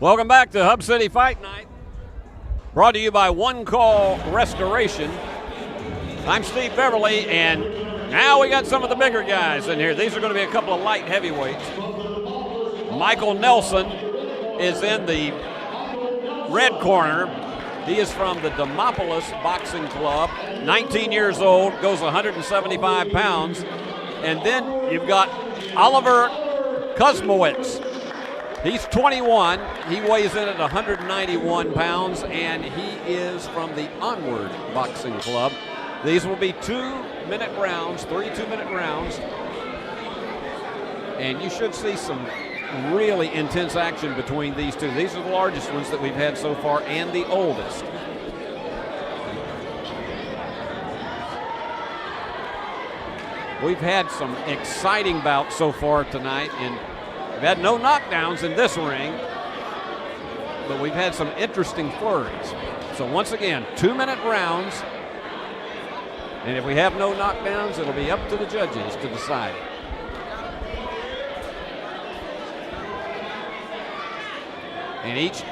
Welcome back to Hub City Fight Night, brought to you by One Call Restoration. I'm Steve Beverly, and now we got some of the bigger guys in here. These are going to be a couple of light heavyweights. Michael Nelson is in the red corner. He is from the Demopolis Boxing Club, 19 years old, goes 175 pounds. And then you've got Oliver Kuzmowicz. He's 21. He weighs in at 191 pounds, and he is from the Onward Boxing Club. These will be 2-minute rounds, 3 2-minute rounds. And you should see some really intense action between these two. These are the largest ones that we've had so far and the oldest. We've had some exciting bouts so far tonight, and we've had no knockdowns in this ring, but we've had some interesting flurries. So once again, 2-minute rounds, and if we have no knockdowns, it'll be up to the judges to decide. And each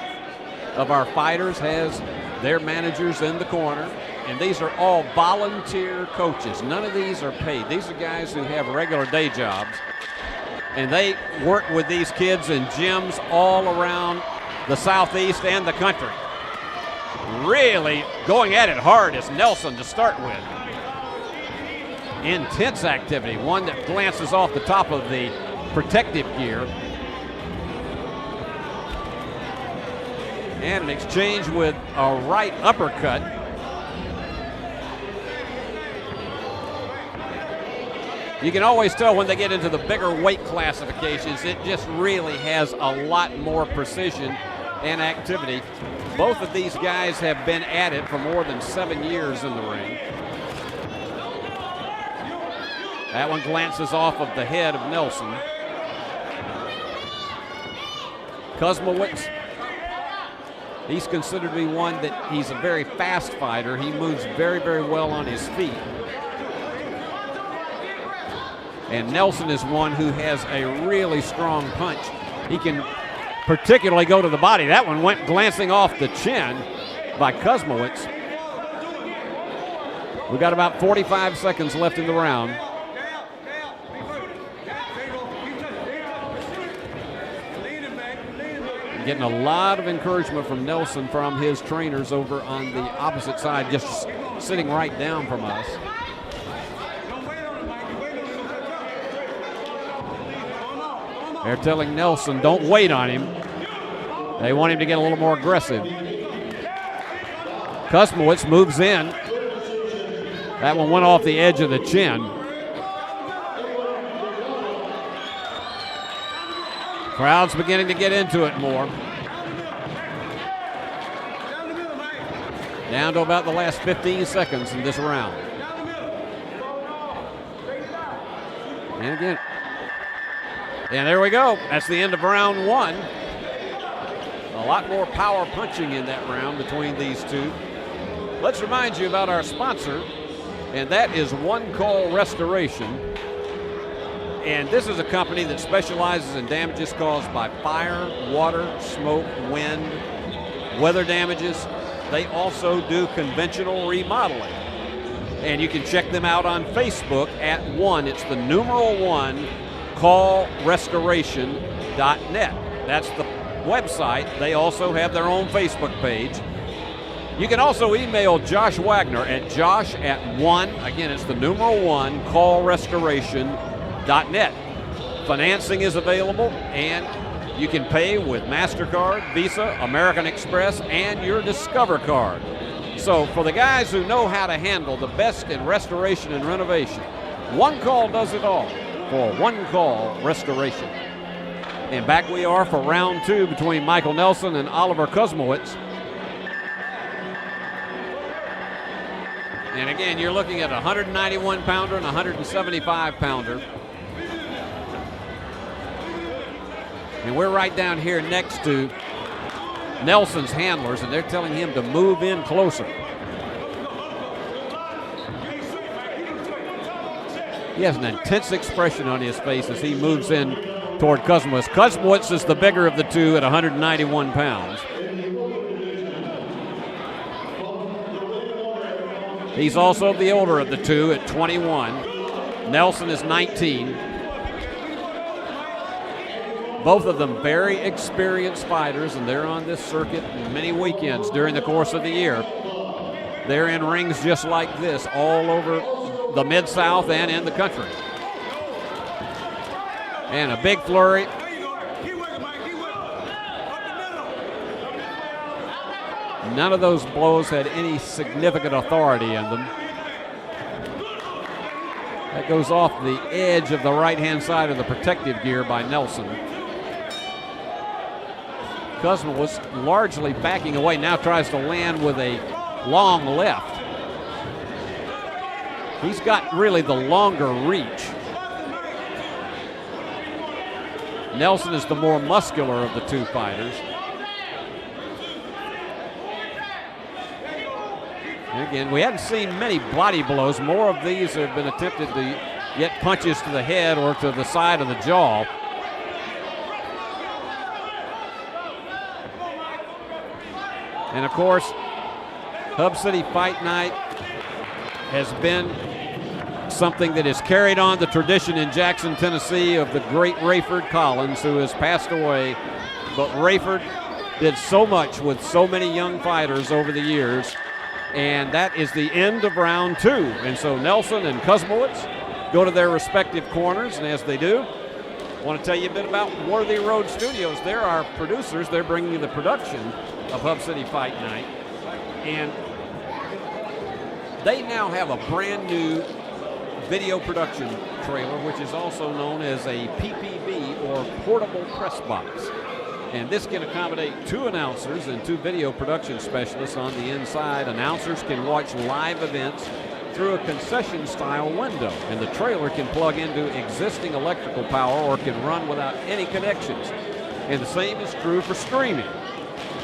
of our fighters has their managers in the corner, and these are all volunteer coaches. None of these are paid. These are guys who have regular day jobs, and they work with these kids in gyms all around the Southeast and the country. Really going at it hard is Nelson to start with. Intense activity, one that glances off the top of the protective gear. And an exchange with a right uppercut. You can always tell when they get into the bigger weight classifications, it just really has a lot more precision and activity. Both of these guys have been at it for more than 7 years in the ring. That one glances off of the head of Nelson. Kuzmowicz, he's considered to be one that he's a very fast fighter. He moves very, very well on his feet. And Nelson is one who has a really strong punch. He can particularly go to the body. That one went glancing off the chin by Kuzmowicz. We've got about 45 seconds left in the round. Getting a lot of encouragement from Nelson from his trainers over on the opposite side, just sitting right down from us. They're telling Nelson, don't wait on him. They want him to get a little more aggressive. Kuzmowicz moves in. That one went off the edge of the chin. Crowd's beginning to get into it more. Down to about the last 15 seconds in this round. And again. And there we go. That's the end of round one. A lot more power punching in that round between these two. Let's remind you about our sponsor, and that is One Call Restoration. And this is a company that specializes in damages caused by fire, water, smoke, wind, weather damages. They also do conventional remodeling. And you can check them out on Facebook at it's the numeral 1, callrestoration.net. That's the website. They also have their own Facebook page. You can also email Josh Wagner at josh@1, again, it's the numeral 1, callrestoration.net. Financing is available, and you can pay with MasterCard, Visa, American Express, and your Discover card. So for the guys who know how to handle the best in restoration and renovation, One Call does it all for One Call Restoration. And back we are for round two between Michael Nelson and Oliver Kuzmowicz. And again, you're looking at a 191-pounder and a 175-pounder. And we're right down here next to Nelson's handlers, and they're telling him to move in closer. He has an intense expression on his face as he moves in toward Kuzmowicz. Kuzmowicz is the bigger of the two at 191 pounds. He's also the older of the two at 21. Nelson is 19. Both of them very experienced fighters, and they're on this circuit many weekends during the course of the year. They're in rings just like this all over the Mid-South and in the country. And a big flurry. None of those blows had any significant authority in them. That goes off the edge of the right-hand side of the protective gear by Nelson. Kuzma was largely backing away, now tries to land with a long left. He's got really the longer reach. Nelson is the more muscular of the two fighters. And again, we haven't seen many body blows. More of these have been attempted to get punches to the head or to the side of the jaw. And of course, Hub City Fight Night has been something that has carried on the tradition in Jackson, Tennessee of the great Rayford Collins, who has passed away. But Rayford did so much with so many young fighters over the years. And that is the end of round two. And so Nelson and Kuzmowicz go to their respective corners, and as they do, I want to tell you a bit about Worthy Road Studios. They're our producers. They're bringing you the production of Hub City Fight Night. And they now have a brand new video production trailer, which is also known as a PPB, or portable press box. And this can accommodate 2 announcers and 2 video production specialists on the inside. Announcers can watch live events through a concession-style window, and the trailer can plug into existing electrical power or can run without any connections. And the same is true for streaming.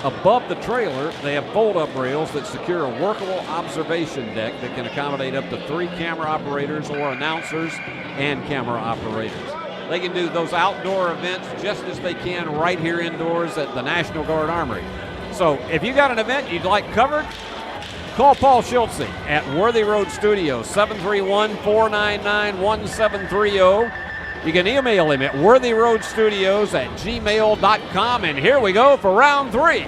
Above the trailer, they have fold-up rails that secure a workable observation deck that can accommodate up to 3 camera operators or announcers and camera operators. They can do those outdoor events just as they can right here indoors at the National Guard Armory. So if you got an event you'd like covered, call Paul Schultze at Worthy Road Studios, 731-499-1730. You can email him at worthyroadstudios@gmail.com. And here we go for round 3.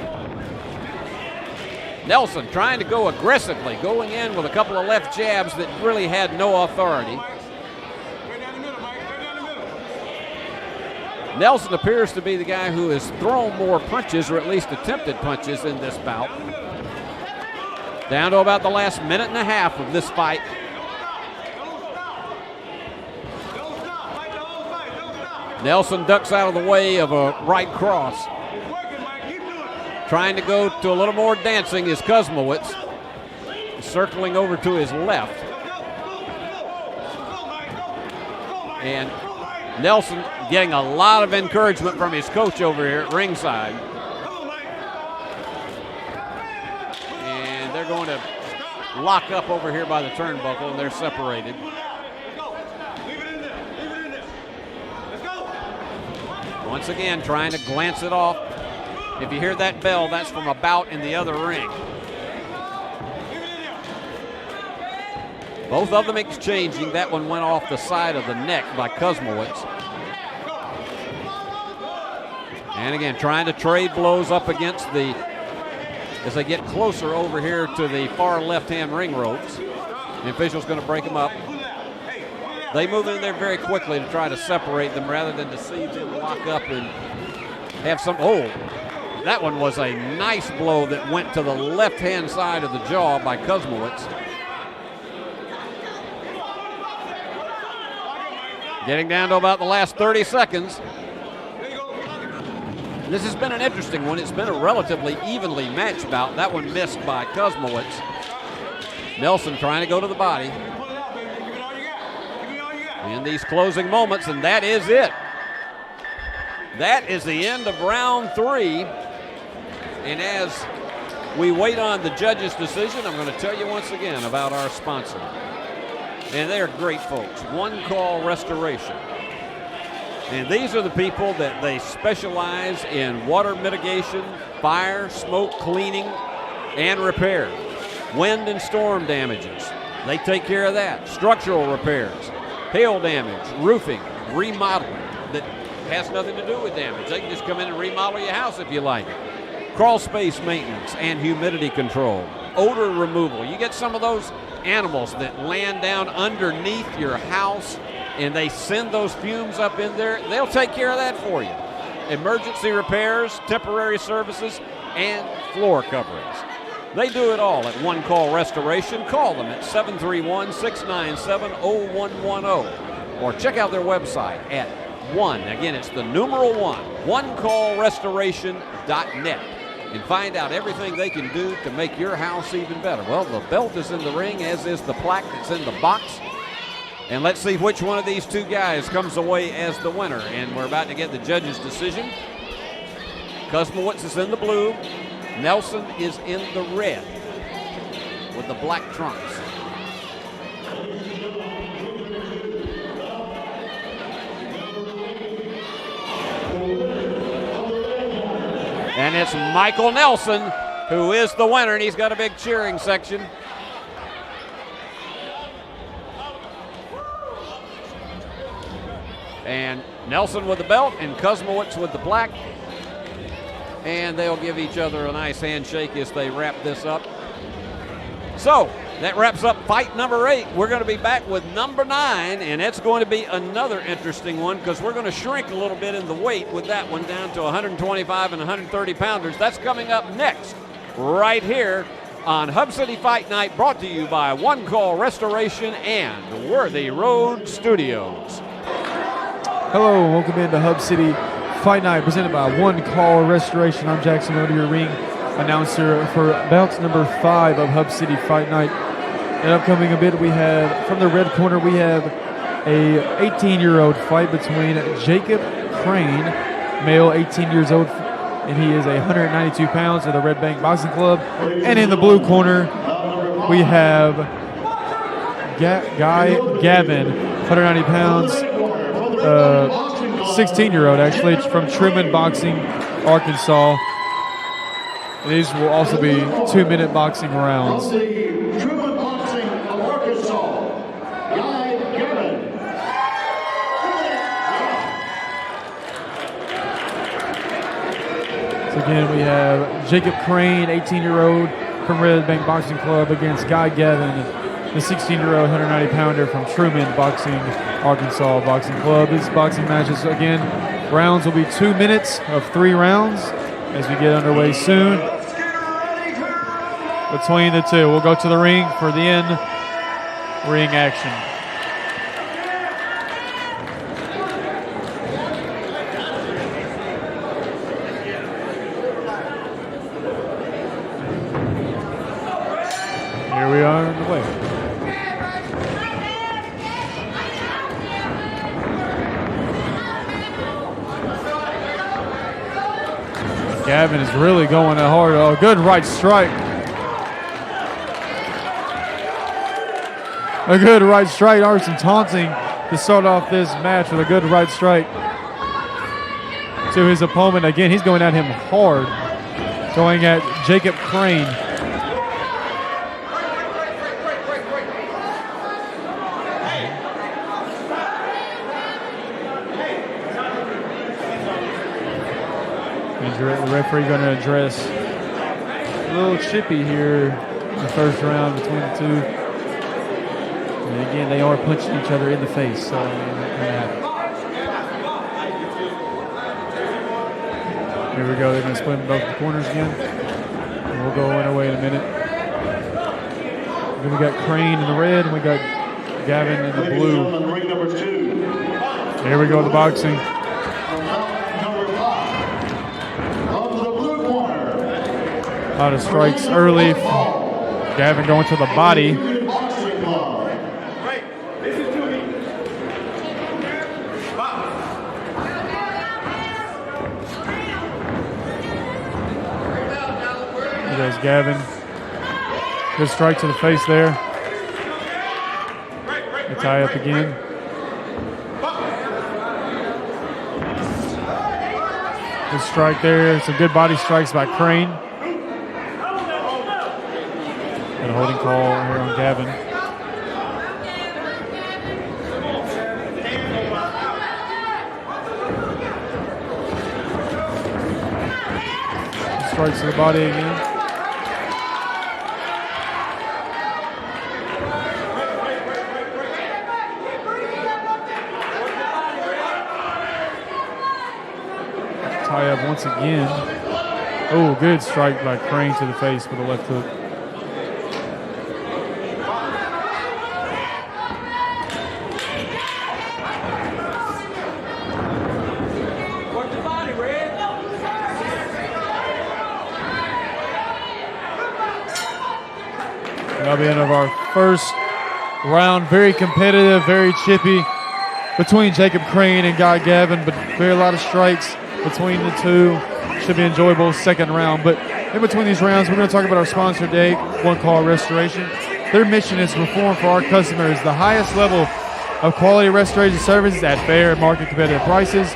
Nelson trying to go aggressively, going in with a couple of left jabs that really had no authority. Nelson appears to be the guy who has thrown more punches, or at least attempted punches, in this bout. Down to about the last minute and a half of this fight. Nelson ducks out of the way of a right cross. Trying to go to a little more dancing is Kuzmowicz, circling over to his left. And Nelson getting a lot of encouragement from his coach over here at ringside. And they're going to lock up over here by the turnbuckle, and they're separated. Once again, trying to glance it off. If you hear that bell, that's from a bout in the other ring. Both of them exchanging. That one went off the side of the neck by Kuzmowicz. And again, trying to trade blows up against the, as they get closer over here to the far left-hand ring ropes. The official's going to break them up. They move in there very quickly to try to separate them rather than to see them lock up and have some, oh, that one was a nice blow that went to the left-hand side of the jaw by Kuzmowicz. Getting down to about the last 30 seconds. This has been an interesting one. It's been a relatively evenly matched bout. That one missed by Kuzmowicz. Nelson trying to go to the body in these closing moments, and that is it. That is the end of round 3. And as we wait on the judge's decision, I'm going to tell you once again about our sponsor. And they're great folks. One Call Restoration. And these are the people that they specialize in water mitigation, fire, smoke cleaning, and repair. Wind and storm damages, they take care of that. Structural repairs, hail damage, roofing, remodeling that has nothing to do with damage. They can just come in and remodel your house if you like it. Crawl space maintenance and humidity control, odor removal. You get some of those animals that land down underneath your house and they send those fumes up in there. They'll take care of that for you. Emergency repairs, temporary services, and floor coverings. They do it all at One Call Restoration. Call them at 731-697-0110 or check out their website at it's the numeral 1callrestoration.net, and find out everything they can do to make your house even better. Well, the belt is in the ring, as is the plaque that's in the box. And let's see which one of these two guys comes away as the winner. And we're about to get the judge's decision. Kuzmowicz is in the blue. Nelson is in the red with the black trunks. And it's Michael Nelson who is the winner, and he's got a big cheering section. And Nelson with the belt and Kuzmowicz with the plaque. And they'll give each other a nice handshake as they wrap this up. So that wraps up fight number 8. We're going to be back with number 9, and it's going to be another interesting one because we're going to shrink a little bit in the weight with that one down to 125 and 130 pounders. That's coming up next right here on Hub City Fight Night, brought to you by One Call Restoration and Worthy Road Studios. Hello, and welcome into Hub City Fight Night, presented by One Call Restoration. I'm Jackson Oda, your ring announcer for bout number 5 of Hub City Fight Night. And upcoming a bit, we have, from the red corner, we have a 18-year-old fight between Jacob Crane, male, 18 years old, and he is 192 pounds of the Red Bank Boxing Club. And in the blue corner, we have Gavin, 190 pounds, 16-year-old actually, from Truman Boxing, Arkansas. And these will also be 2-minute boxing rounds. Truman Boxing of Arkansas, Gavin. So again, we have Jacob Crane, 18-year-old from Red Bank Boxing Club, against Guy Gavin, the 16-year-old 190-pounder from Truman Boxing, Arkansas Boxing Club. These boxing matches, again, rounds will be 2 minutes of 3 rounds as we get underway soon. Between the two, we'll go to the ring for the in-ring action. Here we are on the way. Gavin is really going hard. Oh, good right strike. A good right strike. Arson taunting to start off this match with a good right strike to his opponent. Again, he's going at him hard. Going at Jacob Crane. The referee going to address a little chippy here in the first round between the two. And again, they are punching each other in the face. So here we go. They're going to split in both the corners again. And we'll go in away in a minute. Then we got Crane in the red, and we got Gavin in the blue. Here we go, the boxing. A lot of strikes early. Gavin going to the body. There goes Gavin. Good strike to the face there. They tie up again. Good strike there. Some good body strikes by Crane. Got a holding call here on Gavin. Strikes to the body again. Tie up once again. Oh, good strike by Crane to the face with a left hook. That'll be the end of our first round. Very competitive, very chippy between Jacob Crane and Guy Gavin, but very a lot of strikes between the two. Should be enjoyable second round. But in between these rounds, we're going to talk about our sponsor today, One Call Restoration. Their mission is to perform for our customers the highest level of quality restoration services at fair market competitive prices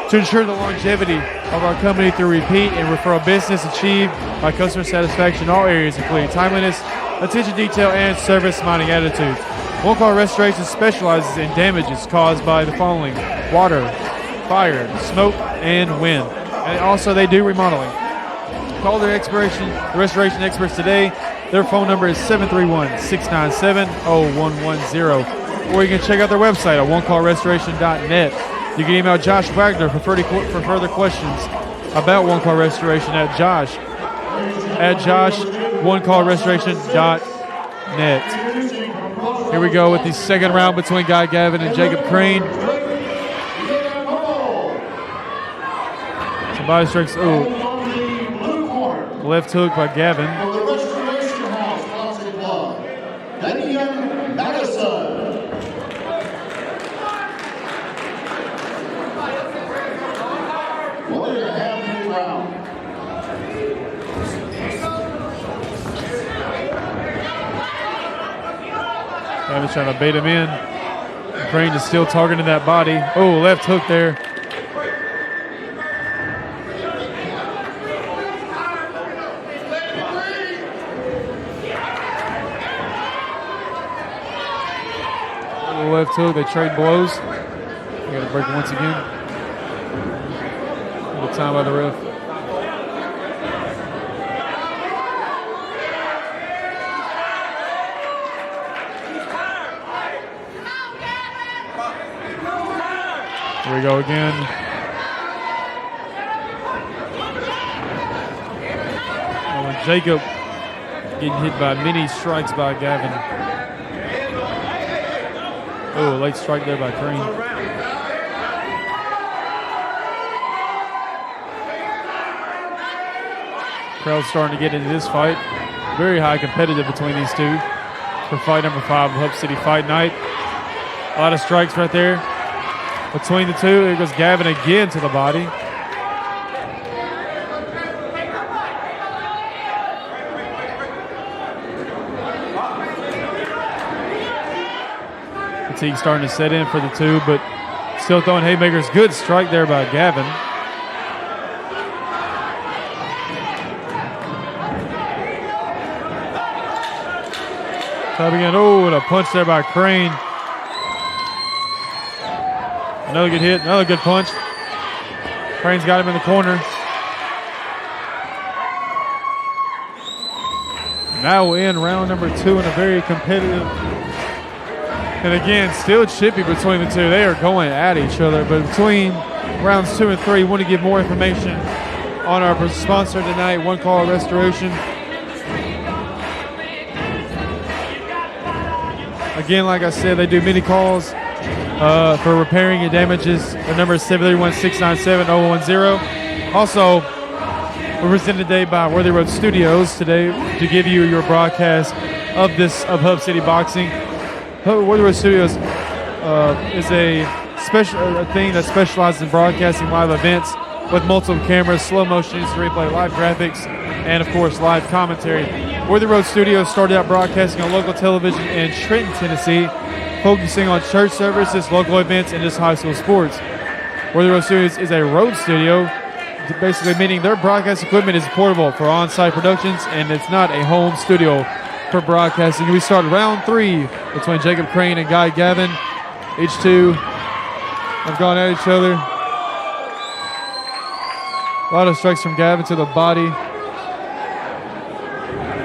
to ensure the longevity of our company through repeat and referral business achieved by customer satisfaction in all areas, including timeliness, attention to detail, and service-minded attitudes. One Call Restoration specializes in damages caused by the following: water, fire, smoke, and wind. And also they do remodeling. Call their restoration experts today. Their phone number is 731-697-0110. Or you can check out their website at onecallrestoration.net. You can email Josh Wagner for further questions about One Call Restoration at josh@onecallrestoration.net. Here we go with the second round between Guy Gavin and Jacob Crane. Some body strikes. Oh, left hook by Gavin. Gavin's trying to bait him in. Crane is still targeting that body. Oh, left hook there. Oh, left hook. They trade blows. They got to break once again. Good time by the ref. Here we go again. Oh, and Jacob getting hit by many strikes by Gavin. Oh, late strike there by Crane. Crowd's starting to get into this fight. Very high competitive between these two for fight number 5 of Hub City Fight Night. A lot of strikes right there. Between the two, here goes Gavin again to the body. Fatigue starting to set in for the two, but still throwing haymakers. Good strike there by Gavin. Tapping in. Oh, and a punch there by Crane. Another good hit, another good punch. Crane's got him in the corner. Now we're in round number 2 and a very competitive. And again, still chippy between the two. They are going at each other. But between rounds 2 and 3, we want to give more information on our sponsor tonight, One Call Restoration. Again, like I said, they do many calls for repairing your damages. The number is 731-697-0110. Also, we're presented today by Worthy Road Studios today to give you your broadcast of Hub City Boxing. Worthy Road Studios is a thing that specializes in broadcasting live events with multiple cameras, slow motion to replay live graphics, and of course live commentary. Worthy Road Studios started out broadcasting on local television in Trenton, Tennessee, focusing on church services, local events, and just high school sports. Worthy Road Studios is a road studio basically meaning their broadcast equipment is portable for on-site productions, and it's not a home studio for broadcasting. We start round 3 between Jacob Crane and Guy Gavin. Each two have gone at each other. A lot of strikes from Gavin to the body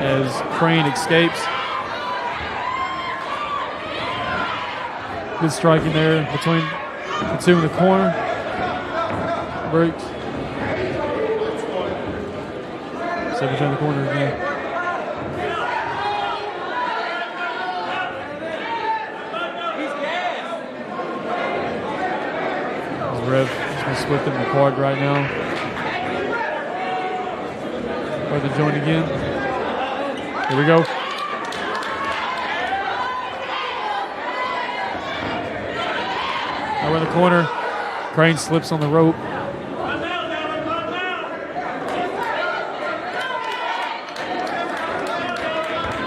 as Crane escapes. Good striking there between the two in the corner. Breaks. So between the corner again. Rev is going to split them apart right now. Or the joint again. Here we go. Over in the corner. Crane slips on the rope.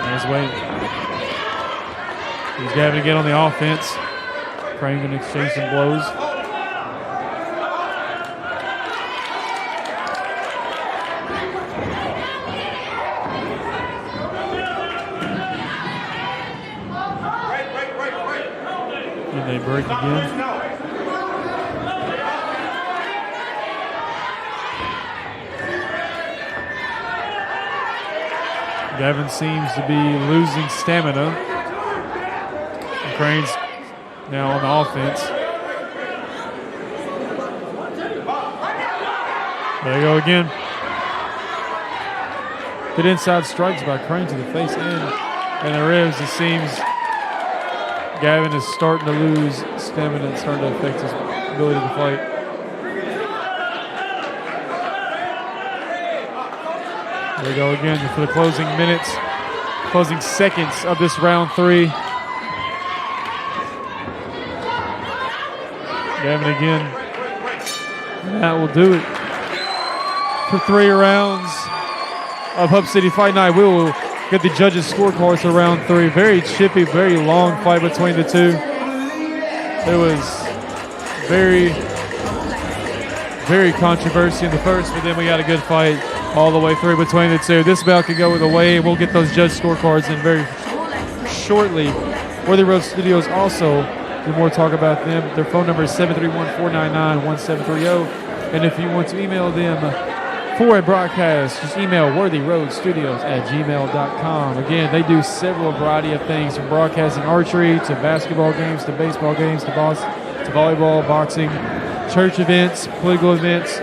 There's Wayne. He's Gavin to get on the offense. Crane going to exchange some blows. And they break again. Gavin seems to be losing stamina. And Crane's now on the offense. There you go again. Good inside strikes by Crane to the face and the ribs. It seems Gavin is starting to lose stamina and starting to affect his ability to fight. There we go again for the closing minutes, closing seconds of this round 3. Gavin again. That will do it for 3 rounds of Hub City Fight Night. We will get the judges' scorecards for round 3. Very chippy, very long fight between the two. There was very, very controversy in the first, but then we got a good fight all the way through between the two. This bout could go either way, and we'll get those judge scorecards in very shortly. Worthy Road Studios also, do more talk about them. Their phone number is 731-499-1730. And if you want to email them for a broadcast, just email worthyroadstudios@gmail.com. Again, they do several variety of things from broadcasting archery to basketball games to baseball games to volleyball, boxing, church events, political events.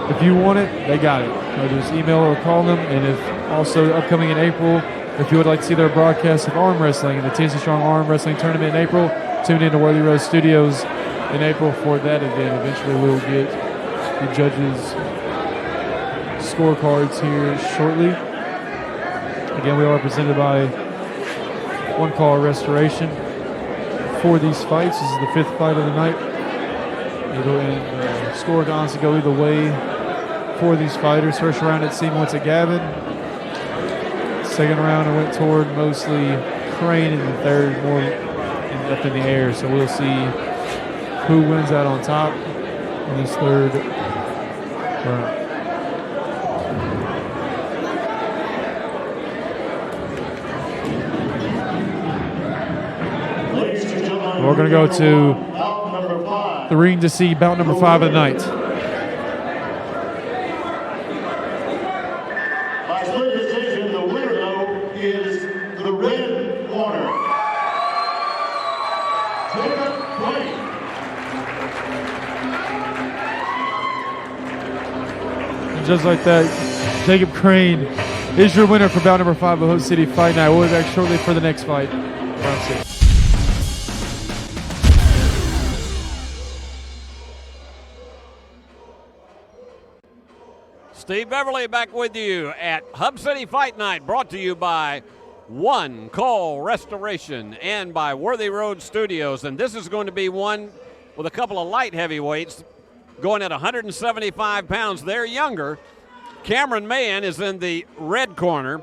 If you want it, they got it. Just email or call them. And if also upcoming in April, if you would like to see their broadcast of arm wrestling in the Tennessee Strong Arm Wrestling Tournament in April, tune in to Worthy Road Studios in April for that event. Eventually we'll get the judges' scorecards here shortly. Again, we are presented by One Call Restoration for these fights. This is the 5th fight of the night. Score can honestly go either way for these fighters. First round it seemed went to Gavin. Second round it went toward mostly Crane, and the third more up in the air. So we'll see who wins out on top in this third round. We're going to go to the ring to see bout number 5 of the night. By split decision, the winner, though, is the red corner. Jacob Crane. And just like that, Jacob Crane is your winner for bout number 5 of Hub City Fight Night. We'll be back shortly for the next fight. Round 6. Steve Beverly back with you at Hub City Fight Night, brought to you by One Call Restoration and by Worthy Road Studios. And this is going to be one with a couple of light heavyweights going at 175 pounds. They're younger. Cameron Mahan is in the red corner,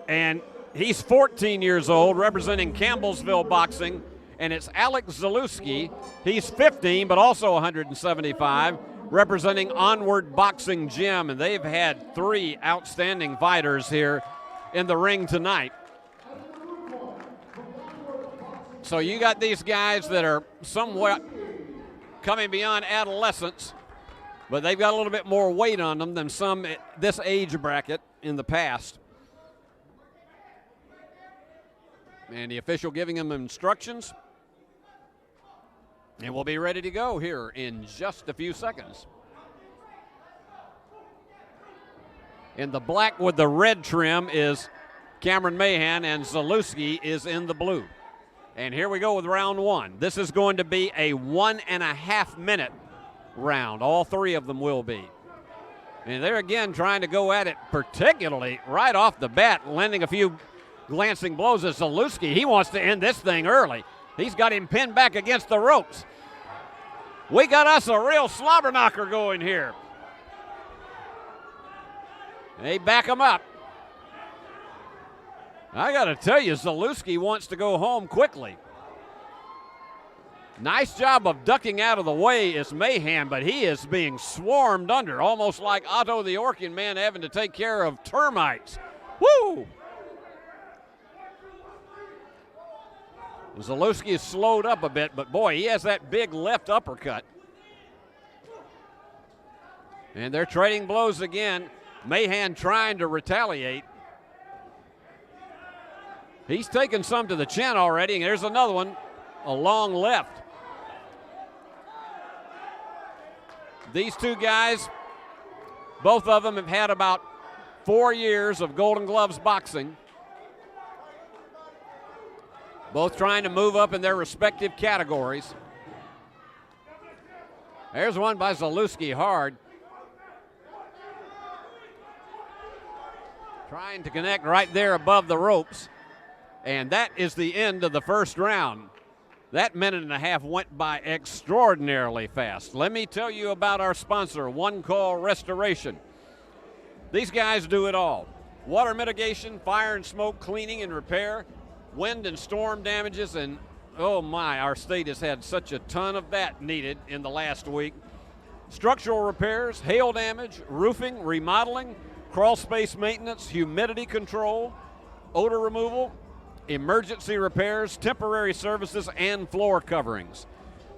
and he's 14 years old, representing Campbellsville Boxing. And it's Alex Zalewski. He's 15, but also 175. representing Onward Boxing Gym, and they've had 3 outstanding fighters here in the ring tonight. So you got these guys that are somewhat coming beyond adolescence, but they've got a little bit more weight on them than some at this age bracket in the past. And the official giving them instructions. And we'll be ready to go here in just a few seconds. In the black with the red trim is Cameron Mahan, and Zalewski is in the blue. And here we go with round 1. This is going to be a 1.5 minute round. All 3 of them will be. And they're again trying to go at it, particularly right off the bat, landing a few glancing blows at Zalewski. He wants to end this thing early. He's got him pinned back against the ropes. We got us a real slobber knocker going here. They back him up. I got to tell you, Zalewski wants to go home quickly. Nice job of ducking out of the way is Mahan, but he is being swarmed under, almost like Otto the Orkin man having to take care of termites. Woo! Zalewski is slowed up a bit, but boy, he has that big left uppercut. And they're trading blows again. Mahan trying to retaliate. He's taken some to the chin already, and there's another one, a long left. These 2 guys, both of them have had about 4 years of Golden Gloves boxing. Both trying to move up in their respective categories. There's one by Zalewski hard. Trying to connect right there above the ropes. And that is the end of the first round. That 1.5 minutes went by extraordinarily fast. Let me tell you about our sponsor, One Call Restoration. These guys do it all. Water mitigation, fire and smoke cleaning and repair, wind and storm damages, and oh my, our state has had such a ton of that needed in the last week. Structural repairs, hail damage, roofing, remodeling, crawl space maintenance, humidity control, odor removal, emergency repairs, temporary services, and floor coverings.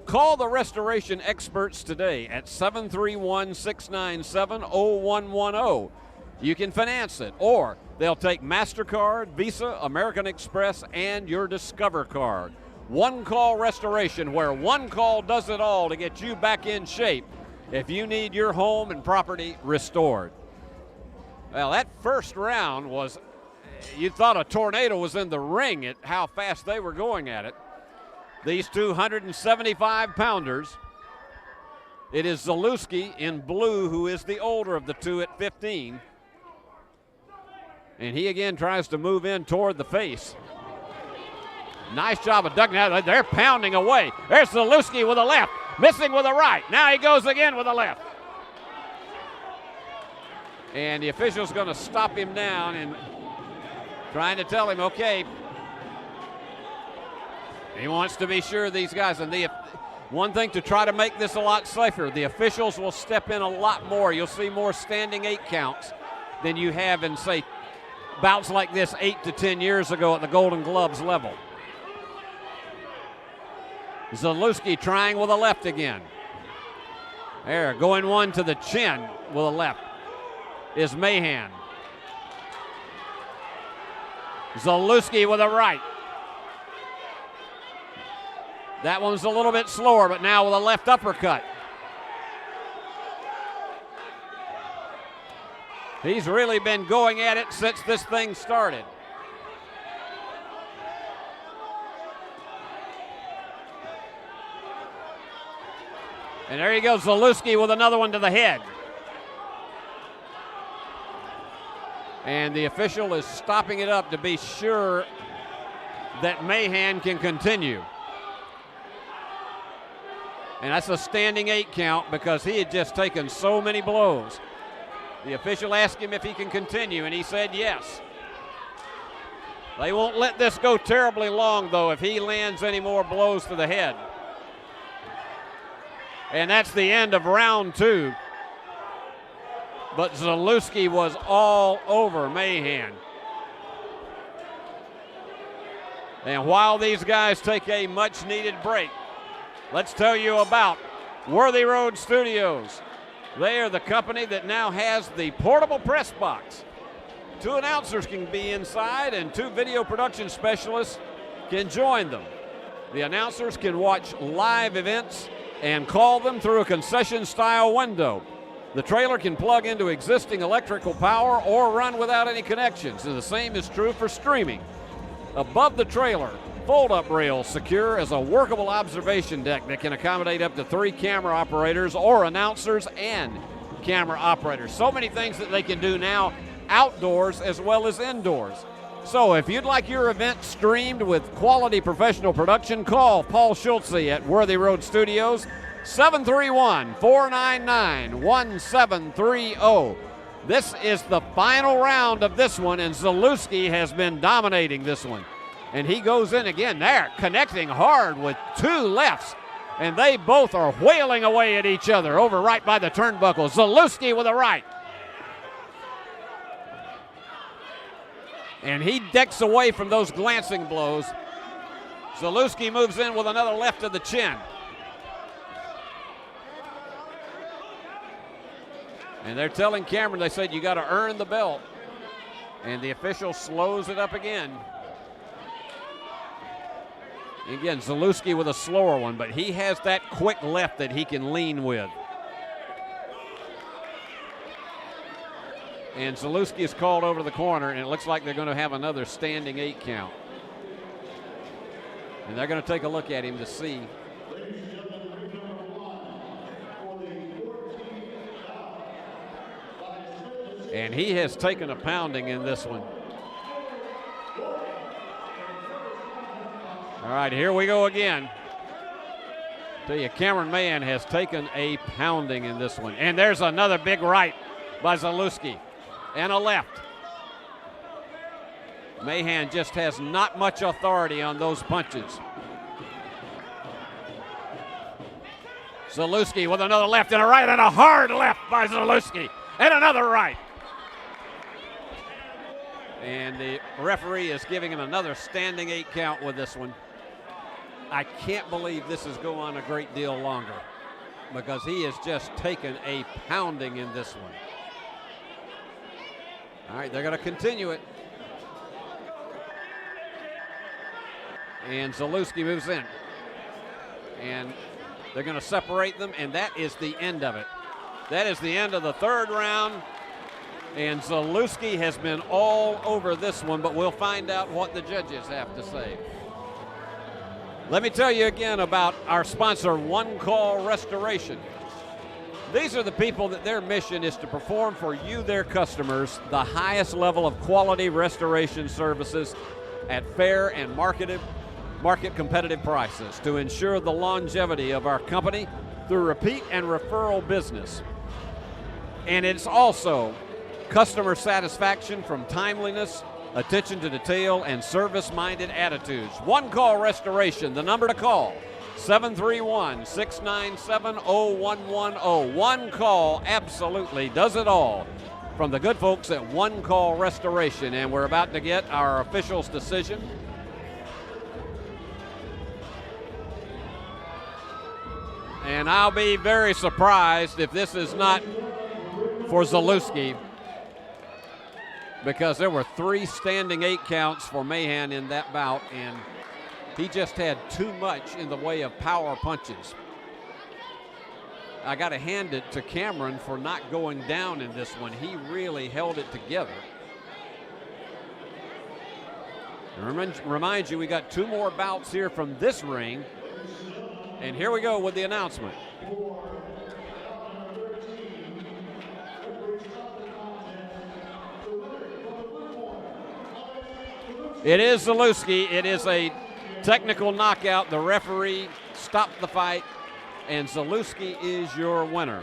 Call the restoration experts today at 731-697-0110. You can finance it, or they'll take MasterCard, Visa, American Express, and your Discover card. One Call Restoration, where one call does it all to get you back in shape if you need your home and property restored. Well, that first round was, you thought a tornado was in the ring at how fast they were going at it. These 275-pounders. It is Zalewski in blue, who is the older of the 2 at 15. And he again tries to move in toward the face. Nice job of ducking out. They're pounding away. There's Zalewski with a left, missing with a right. Now he goes again with a left. And the official's going to stop him down and trying to tell him, okay. He wants to be sure these guys, and one thing to try to make this a lot safer, the officials will step in a lot more. You'll see more standing 8 counts than you have in, say, bouts like this 8 to 10 years ago at the Golden Gloves level. Zalewski trying with a left again. There, going one to the chin with a left is Mahan. Zalewski with a right. That one's a little bit slower, but now with a left uppercut. He's really been going at it since this thing started. And there he goes, Zalewski with another one to the head. And the official is stopping it up to be sure that Mahan can continue. And that's a standing 8 count because he had just taken so many blows. The official asked him if he can continue, and he said yes. They won't let this go terribly long, though, if he lands any more blows to the head. And that's the end of round 2. But Zalewski was all over Mahan. And while these guys take a much-needed break, let's tell you about Worthy Road Studios. They are the company that now has the portable press box. 2 announcers can be inside and 2 video production specialists can join them. The announcers can watch live events and call them through a concession-style window. The trailer can plug into existing electrical power or run without any connections, and the same is true for streaming. Above the trailer, fold-up rails secure as a workable observation deck that can accommodate up to 3 camera operators or announcers and camera operators. So many things that they can do now outdoors as well as indoors. So if you'd like your event streamed with quality professional production, call Paul Schultze at Worthy Road Studios, 731-499-1730. This is the final round of this one, and Zalewski has been dominating this one. And he goes in again there, connecting hard with 2 lefts. And they both are wailing away at each other over right by the turnbuckle. Zalewski with a right. And he decks away from those glancing blows. Zalewski moves in with another left to the chin. And they're telling Cameron, they said, you got to earn the belt. And the official slows it up again. Again, Zalewski with a slower one, but he has that quick left that he can lean with. And Zalewski is called over the corner, and it looks like they're going to have another standing 8 count. And they're going to take a look at him to see. And he has taken a pounding in this one. All right, here we go again. Tell you, Cameron Mahan has taken a pounding in this one. And there's another big right by Zalewski. And a left. Mahan just has not much authority on those punches. Zalewski with another left and a right, and a hard left by Zalewski. And another right. And the referee is giving him another standing 8 count with this one. I can't believe this is going on a great deal longer because he has just taken a pounding in this one. All right, they're going to continue it. And Zalewski moves in. And they're going to separate them, and that is the end of it. That is the end of the 3rd round. And Zalewski has been all over this one, but we'll find out what the judges have to say. Let me tell you again about our sponsor, One Call Restoration. These are the people that their mission is to perform for you, their customers, the highest level of quality restoration services at fair and market competitive prices to ensure the longevity of our company through repeat and referral business. And it's also customer satisfaction from timeliness, attention to detail, and service-minded attitudes. One Call Restoration, the number to call, 731-697-0110. One Call absolutely does it all from the good folks at One Call Restoration. And we're about to get our official's decision. And I'll be very surprised if this is not for Zalewski, because there were 3 standing 8 counts for Mahan in that bout, and he just had too much in the way of power punches. I got to hand it to Cameron for not going down in this one. He really held it together. Remind you, we got 2 more bouts here from this ring, and here we go with the announcement. It is Zalewski. It is a technical knockout. The referee stopped the fight, and Zalewski is your winner.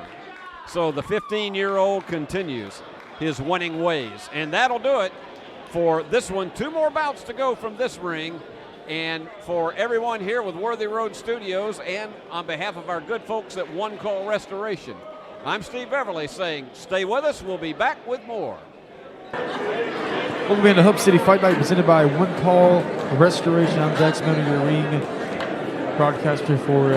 So the 15-year-old continues his winning ways, and that'll do it for this one. 2 more bouts to go from this ring. And for everyone here with Worthy Road Studios and on behalf of our good folks at One Call Restoration, I'm Steve Beverly saying stay with us. We'll be back with more. Welcome into Hub City Fight Night presented by One Call Restoration. I'm Jackson Motor, your ring broadcaster for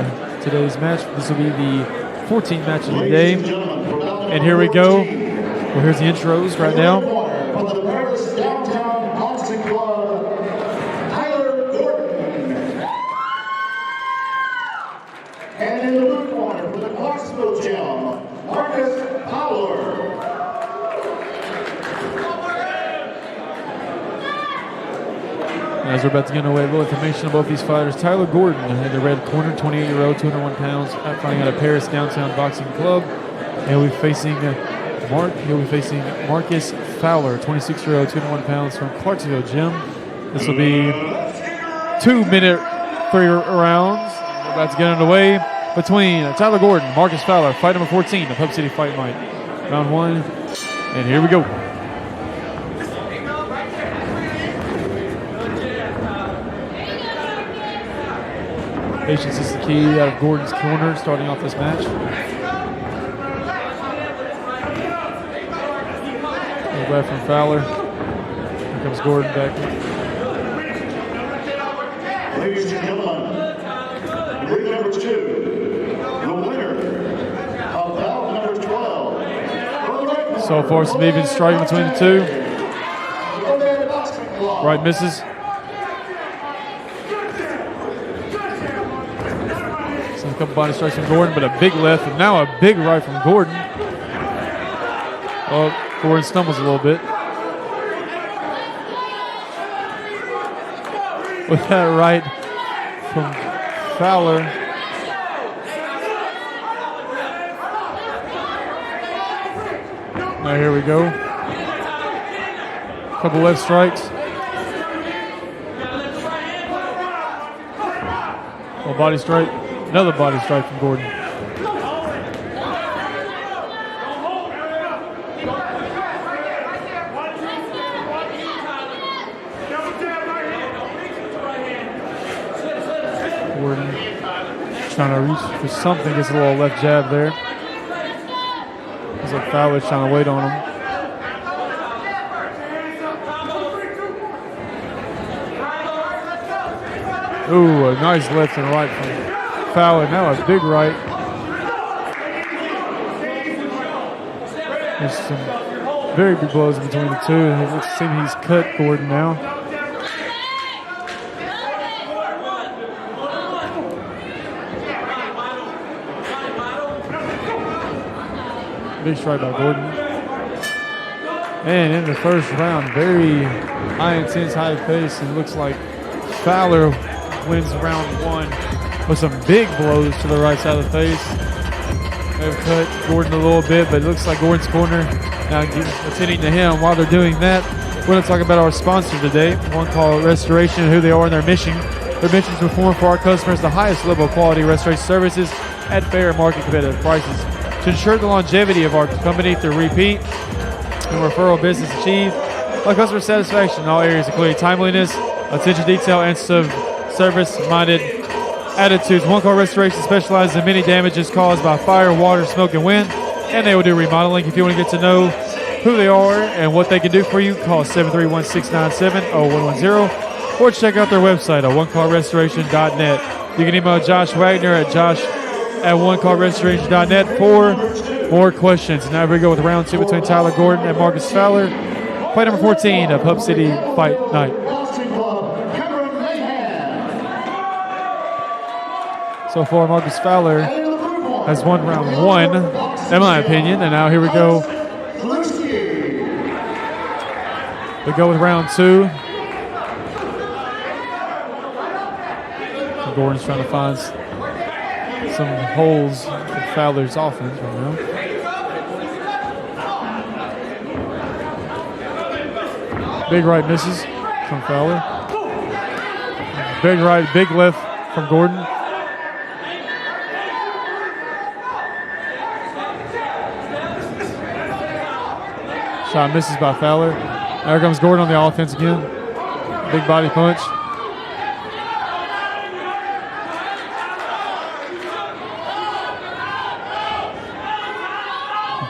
today's match. This will be the 14th match of the day. And here we go. Well, here's the intros right now. From the Paris Downtown Boxing Club, Tyler Gordon. And in the blue corner, from the Clarksville Gym, Marcus Fowler. As we're about to get away, a little information on both these fighters. Tyler Gordon in the red corner, 28-year-old, 201 pounds, fighting out of Paris Downtown Boxing Club. And he'll be facing Marcus Fowler, 26-year-old, 201 pounds from Clarksville Gym. This will be 2-minute 3 rounds. We're about to get underway between Tyler Gordon, Marcus Fowler, fight number 14 of Hub City Fight Night. Round 1, and here we go. Patience is the key out of Gordon's corner starting off this match. Left from Fowler. Here comes Gordon back. Ladies and gentlemen, ring number 2, the winner of bout number 12. So far, some even striking between the two. Right misses. So a couple body strikes from Gordon, but a big left, and now a big right from Gordon. Oh, Gordon stumbles a little bit. With that right from Fowler. Now here we go. Couple left strikes. A body strike. Another body strike from Gordon. Gordon trying to reach for something, gets a little left jab there. Looks like Fowler's trying to wait on him. Ooh, a nice left and right from Fowler. Now a big right. There's some very big blows in between the two. It looks like he's cut Gordon now. Big strike by Gordon. And in the first round, very high intense, high pace. It looks like Fowler wins round 1 with some big blows to the right side of the face. They've cut Gordon a little bit, but it looks like Gordon's corner now attending to him. While they're doing that, we're going to talk about our sponsor today, One Call Restoration, and who they are and their mission. Their mission is to perform for our customers the highest level of quality restoration services at fair market competitive prices. To ensure the longevity of our company through repeat and referral business achieved by customer satisfaction in all areas, including timeliness, attention to detail, and service-minded attitudes. One Call Restoration specializes in many damages caused by fire, water, smoke, and wind, and they will do remodeling. If you want to get to know who they are and what they can do for you, call 731-697-0110 or check out their website at onecallrestoration.net. You can email Josh Wagner at josh@onecallrestoration.net for more questions. Now we go with round 2 between Tyler Gordon and Marcus Fowler. Fight number 14 of Hub City Fight Night. So far, Marcus Fowler has won round 1, in my opinion, and now here we go. We go with round 2. Gordon's trying to find some holes in Fowler's offense right now. Big right misses from Fowler. Big right, big left from Gordon. Shot misses by Fowler. There comes Gordon on the offense again. Big body punch.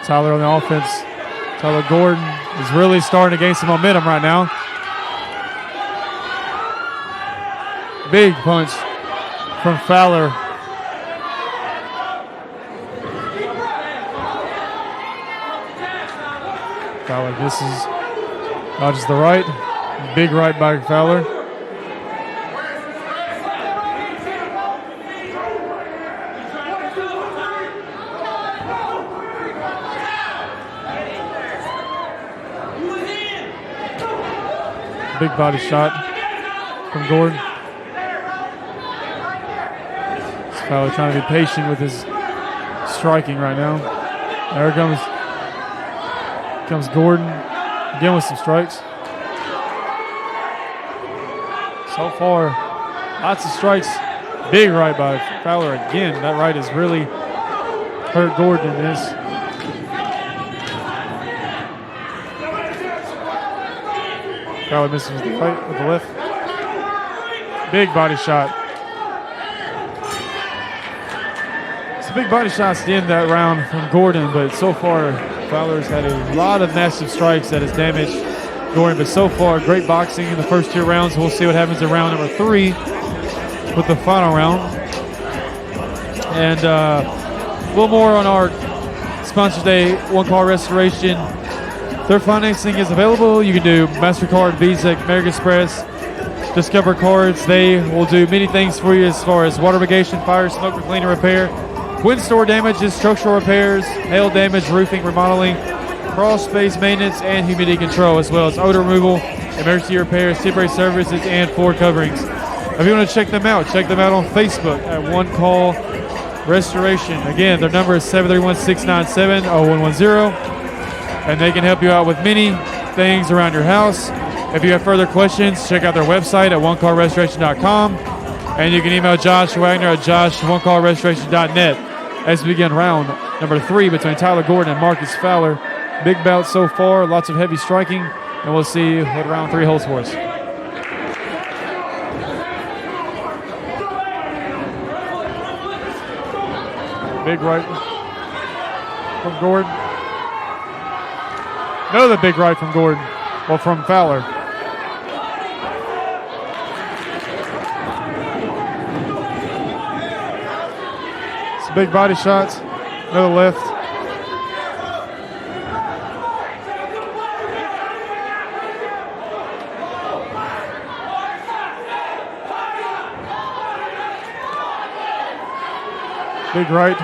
Tyler on the offense. Tyler Gordon is really starting to gain some momentum right now. Big punch from Fowler. Fowler misses. Dodges the right. Big right by Fowler. Big body shot from Gordon. Fowler trying to be patient with his striking right now. There comes Gordon again with some strikes. So far, lots of strikes. Big right by Fowler again. That right has really hurt Gordon in this. Fowler misses with the right, with the left. Big body shot. It's a big body shots to end that round from Gordon, but so far Fowler's had a lot of massive strikes that has damaged Gordon. But so far, great boxing in the first 2 rounds. We'll see what happens in round number 3 with the final round. And a little more on our sponsor today, One Call Restoration. Their financing is available. You can do MasterCard, Visa, American Express, Discover cards. They will do many things for you as far as water mitigation, fire, smoke cleaning, repair, windstorm damages, structural repairs, hail damage, roofing, remodeling, crawl space maintenance, and humidity control, as well as odor removal, emergency repairs, temporary services, and floor coverings. If you want to check them out on Facebook at One Call Restoration. Again, their number is 731-697-0110. And they can help you out with many things around your house. If you have further questions, check out their website at onecallrestoration.com. And you can email Josh Wagner at josh@onecallrestoration.net as we begin round number 3 between Tyler Gordon and Marcus Fowler. Big bout so far, lots of heavy striking, and we'll see what round 3 holds for us. Big right from Gordon. Another big right from Gordon, well, from Fowler. Some big body shots, another left. Big right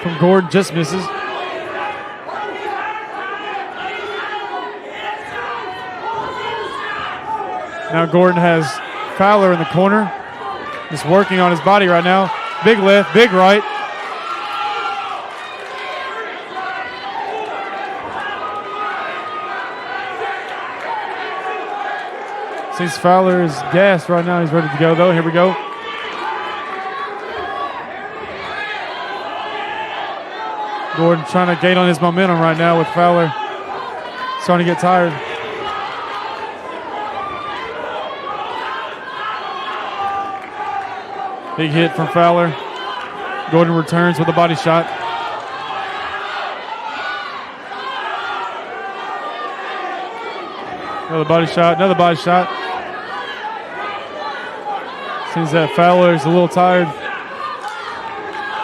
from Gordon, just misses. Now Gordon has Fowler in the corner, just working on his body right now. Big left, big right. Since Fowler is gassed right now, he's ready to go though. Here we go. Gordon trying to gain on his momentum right now with Fowler starting to get tired. Big hit from Fowler. Gordon returns with a body shot. Another body shot, another body shot. Seems that Fowler is a little tired.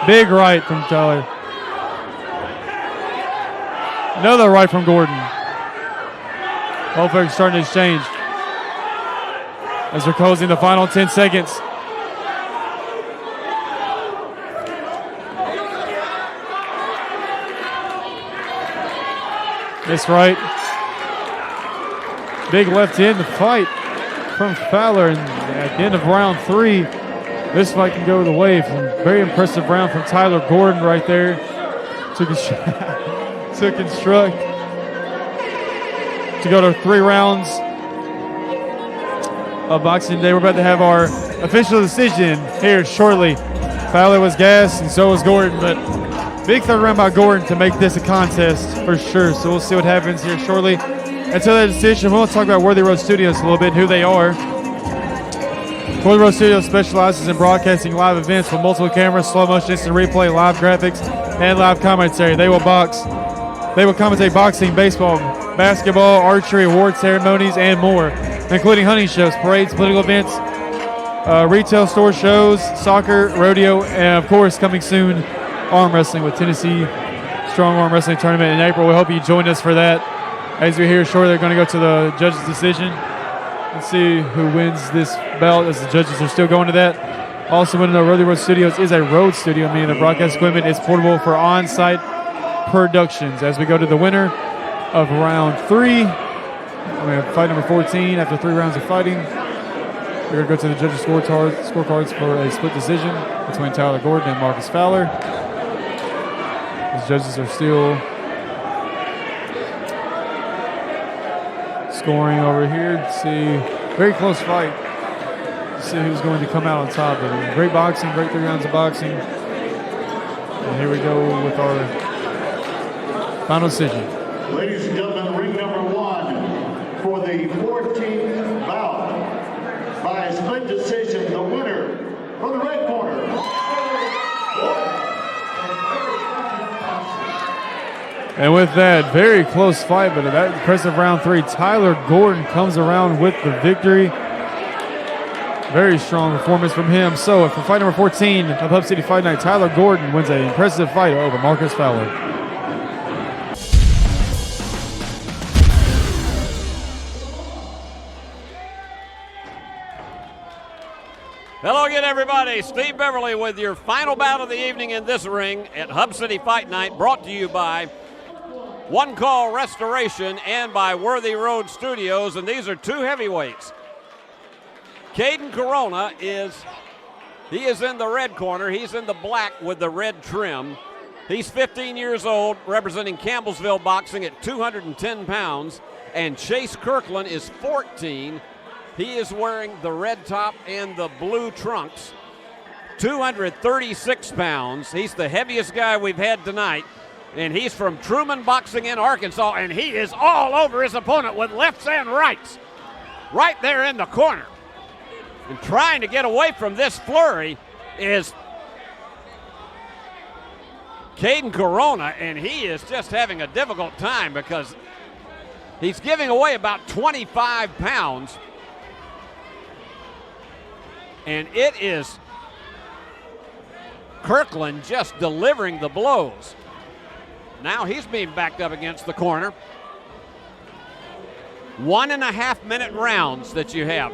Big right from Tyler. Another right from Gordon. Both are starting to exchange as we're closing the final 10 seconds. This right. Big left to end the fight from Fowler. And at the end of round 3, this fight can go the way. Very impressive round from Tyler Gordon right there to construct to go to 3 rounds of boxing today. We're about to have our official decision here shortly. Fowler was gassed and so was Gordon, but big third round by Gordon to make this a contest for sure. So we'll see what happens here shortly. Until that decision, we'll talk about Worthy Road Studios a little bit, who they are. Worthy Road Studios specializes in broadcasting live events with multiple cameras, slow motion instant replay, live graphics, and live commentary. They will box They will commentate boxing, baseball, basketball, archery, award ceremonies, and more, including hunting shows, parades, political events, retail store shows, soccer, rodeo, and of course, coming soon, arm wrestling with Tennessee Strong Arm Wrestling Tournament in April. We hope you join us for that. As we hear shortly, they're going to go to the judges' decision and see who wins this belt, as the judges are still going to that. Also, want to know, Rotary Road Studios is a road studio, meaning the broadcast equipment is portable for on-site productions. As we go to the winner of round 3, fight number 14, after 3 rounds of fighting, we're going to go to the judges' scorecards for a split decision between Tyler Gordon and Marcus Fowler. The judges are still scoring over here. See, very close fight. See who's going to come out on top of it. Great boxing, great 3 rounds of boxing. And here we go with our final decision. Ladies and gentlemen, ring number 1 for the 14th bout by split decision. The winner from the red corner. And with that very close fight, but that impressive round 3, Tyler Gordon comes around with the victory. Very strong performance from him. So for fight number 14 of Hub City Fight Night, Tyler Gordon wins an impressive fight over Marcus Fowler. Hello again, everybody. Steve Beverly with your final bout of the evening in this ring at Hub City Fight Night, brought to you by One Call Restoration and by Worthy Road Studios. And these are 2 heavyweights. Caden Corona is in the red corner. He's in the black with the red trim. He's 15 years old, representing Campbellsville Boxing at 210 pounds. And Chase Kirkland is 14. He is wearing the red top and the blue trunks. 236 pounds. He's the heaviest guy we've had tonight. And he's from Truman Boxing in Arkansas. And he is all over his opponent with lefts and rights. Right there in the corner. And trying to get away from this flurry is Caden Corona. And he is just having a difficult time because he's giving away about 25 pounds. And it is Kirkland just delivering the blows. Now he's being backed up against the corner. 1.5 minute rounds that you have.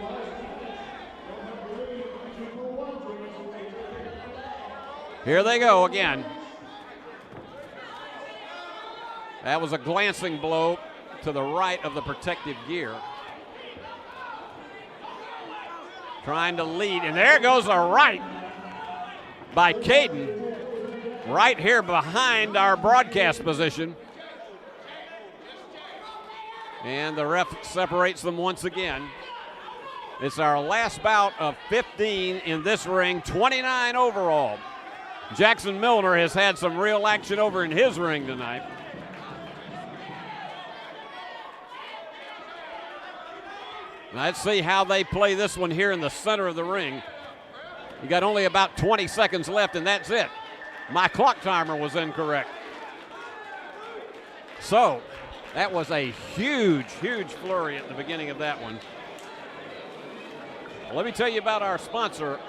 Here they go again. That was a glancing blow to the right of the protective gear. Trying to lead, and there goes a right by Caden, right here behind our broadcast position. And the ref separates them once again. It's our last bout of 15 in this ring, 29 overall. Jackson Milner has had some real action over in his ring tonight. Let's see how they play this one here in the center of the ring. You got only about 20 seconds left, and that's it. My clock timer was incorrect. So that was a huge, huge flurry at the beginning of that one. Well, let me tell you about our sponsor,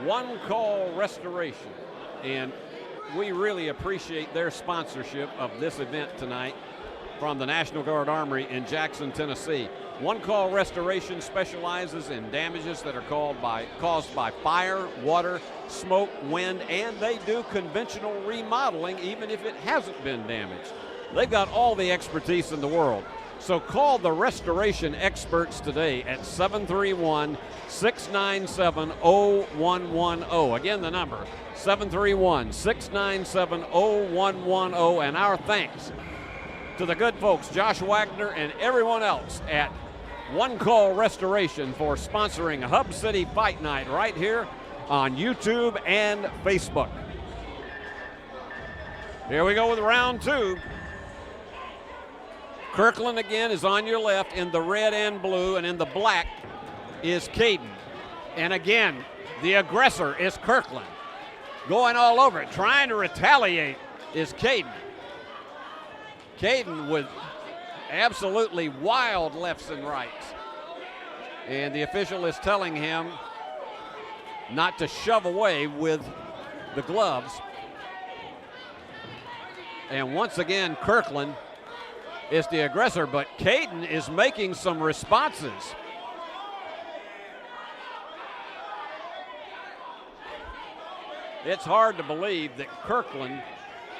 One Call Restoration. And we really appreciate their sponsorship of this event tonight from the National Guard Armory in Jackson, Tennessee. One Call Restoration specializes in damages that are caused by fire, water, smoke, wind, and they do conventional remodeling even if it hasn't been damaged. They've got all the expertise in the world. So call the restoration experts today at 731-697-0110. Again, the number, 731-697-0110. And our thanks to the good folks, Josh Wagner and everyone else at One Call Restoration for sponsoring Hub City Fight Night right here on YouTube and Facebook. Here we go with round 2. Kirkland again is on your left in the red and blue, and in the black is Caden. And again, the aggressor is Kirkland. Going all over it, trying to retaliate is Caden. Caden with absolutely wild lefts and rights. And the official is telling him not to shove away with the gloves. And once again, Kirkland is the aggressor, but Caden is making some responses. It's hard to believe that Kirkland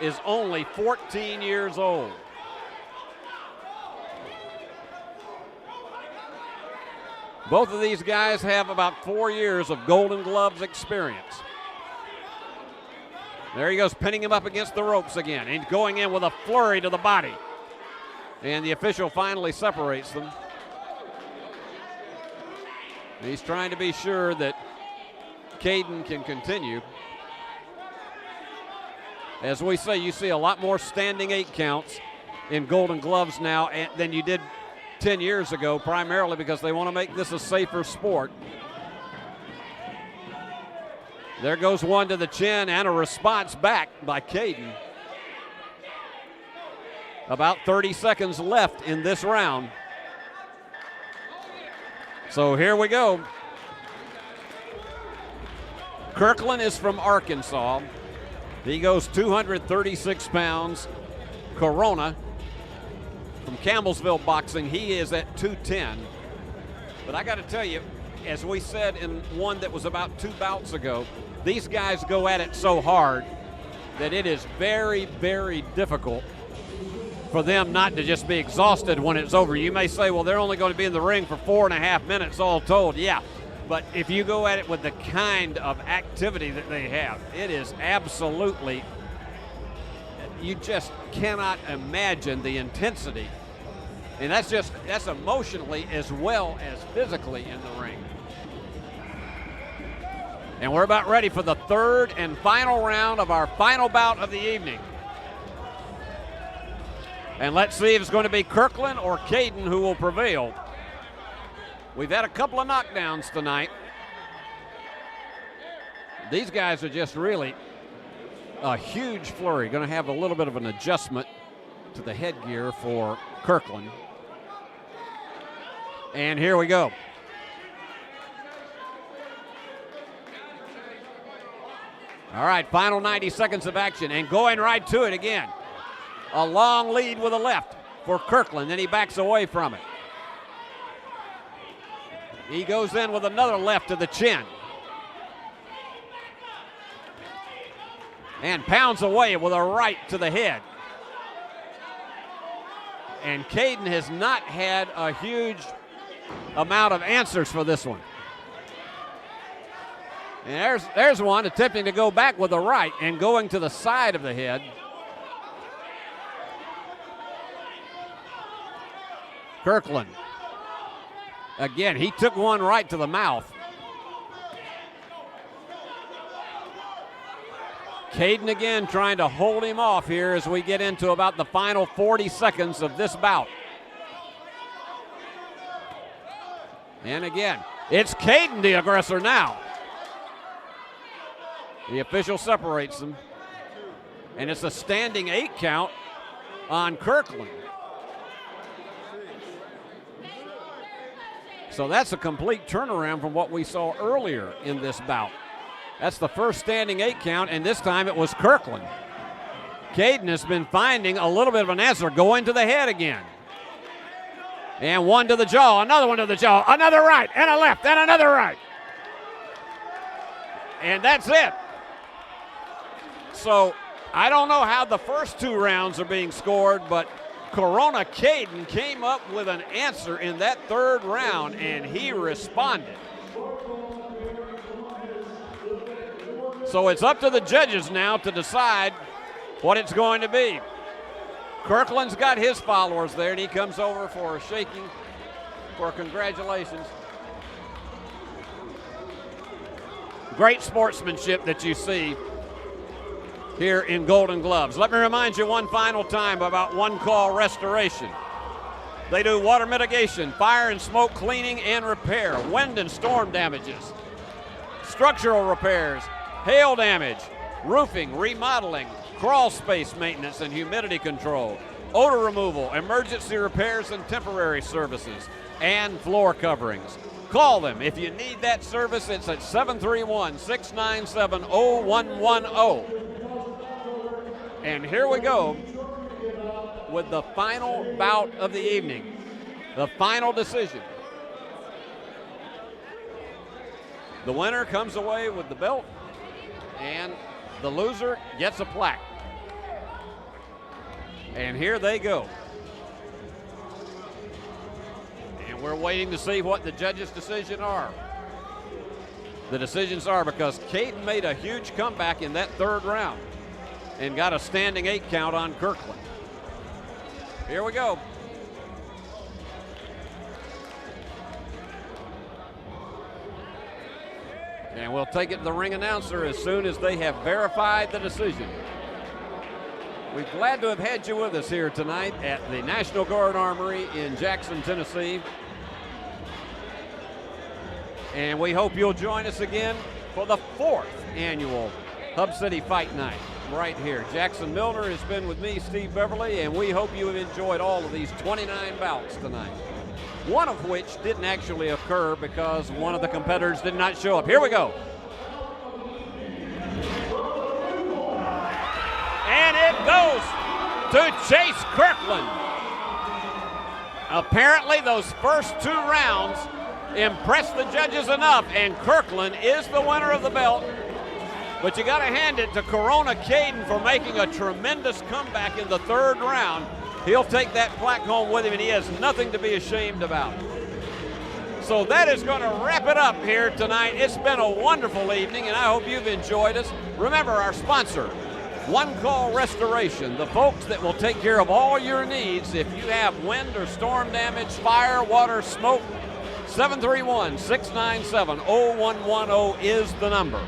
is only 14 years old. Both of these guys have about 4 years of Golden Gloves experience. There he goes, pinning him up against the ropes again. He's going in with a flurry to the body. And the official finally separates them. He's trying to be sure that Caden can continue. As we say, you see a lot more standing 8 counts in Golden Gloves now than you did 10 years ago, primarily because they want to make this a safer sport. There goes one to the chin and a response back by Caden. About 30 seconds left in this round. So here we go. Kirkland is from Arkansas. He goes 236 pounds. Corona from Campbellsville Boxing, he is at 210. But I got to tell you, as we said in one that was about 2 bouts ago, these guys go at it so hard that it is very, very difficult for them not to just be exhausted when it's over. You may say, well, they're only going to be in the ring for 4.5 minutes all told. Yeah, but if you go at it with the kind of activity that they have, it is absolutely, you just cannot imagine the intensity. And that's emotionally as well as physically in the ring. And we're about ready for the third and final round of our final bout of the evening. And let's see if it's going to be Kirkland or Caden who will prevail. We've had a couple of knockdowns tonight. These guys are just really a huge flurry. Going to have a little bit of an adjustment to the headgear for Kirkland. And here we go. All right, final 90 seconds of action, and going right to it again. A long lead with a left for Kirkland, then he backs away from it. He goes in with another left to the chin. And pounds away with a right to the head. And Caden has not had a huge amount of answers for this one. And there's one attempting to go back with a right and going to the side of the head. Kirkland. Again, he took one right to the mouth. Caden again trying to hold him off here as we get into about the final 40 seconds of this bout. And again, it's Caden the aggressor now. The official separates them. And it's a standing 8 count on Kirkland. So that's a complete turnaround from what we saw earlier in this bout. That's the first standing 8 count, and this time it was Kirkland. Caden has been finding a little bit of an answer, going to the head again. And one to the jaw, another one to the jaw, another right, and a left, and another right. And that's it. So I don't know how the first 2 rounds are being scored, but Corona Caden came up with an answer in that 3rd round, and he responded. So it's up to the judges now to decide what it's going to be. Kirkland's got his followers there, and he comes over for a shaking, for congratulations. Great sportsmanship that you see here in Golden Gloves. Let me remind you one final time about One Call Restoration. They do water mitigation, fire and smoke cleaning and repair, wind and storm damages, structural repairs, hail damage, roofing, remodeling, crawl space maintenance and humidity control, odor removal, emergency repairs and temporary services, and floor coverings. Call them. If you need that service, it's at 731-697-0110. And here we go with the final bout of the evening, the final decision. The winner comes away with the belt, and the loser gets a plaque. And here they go. And we're waiting to see what the judges' decisions are. The decisions are because Caden made a huge comeback in that third round and got a standing 8 count on Kirkland. Here we go. And we'll take it to the ring announcer as soon as they have verified the decision. We're glad to have had you with us here tonight at the National Guard Armory in Jackson, Tennessee. And we hope you'll join us again for the 4th annual Hub City Fight Night right here. Jackson Milner has been with me, Steve Beverly, and we hope you have enjoyed all of these 29 bouts tonight. One of which didn't actually occur because one of the competitors did not show up. Here we go. And it goes to Chase Kirkland. Apparently those first 2 rounds impressed the judges enough, and Kirkland is the winner of the belt. But you got to hand it to Corona Caden for making a tremendous comeback in the 3rd round. He'll take that plaque home with him, and he has nothing to be ashamed about. So that is going to wrap it up here tonight. It's been a wonderful evening, and I hope you've enjoyed us. Remember our sponsor, One Call Restoration, the folks that will take care of all your needs if you have wind or storm damage, fire, water, smoke. 731-697-0110 is the number.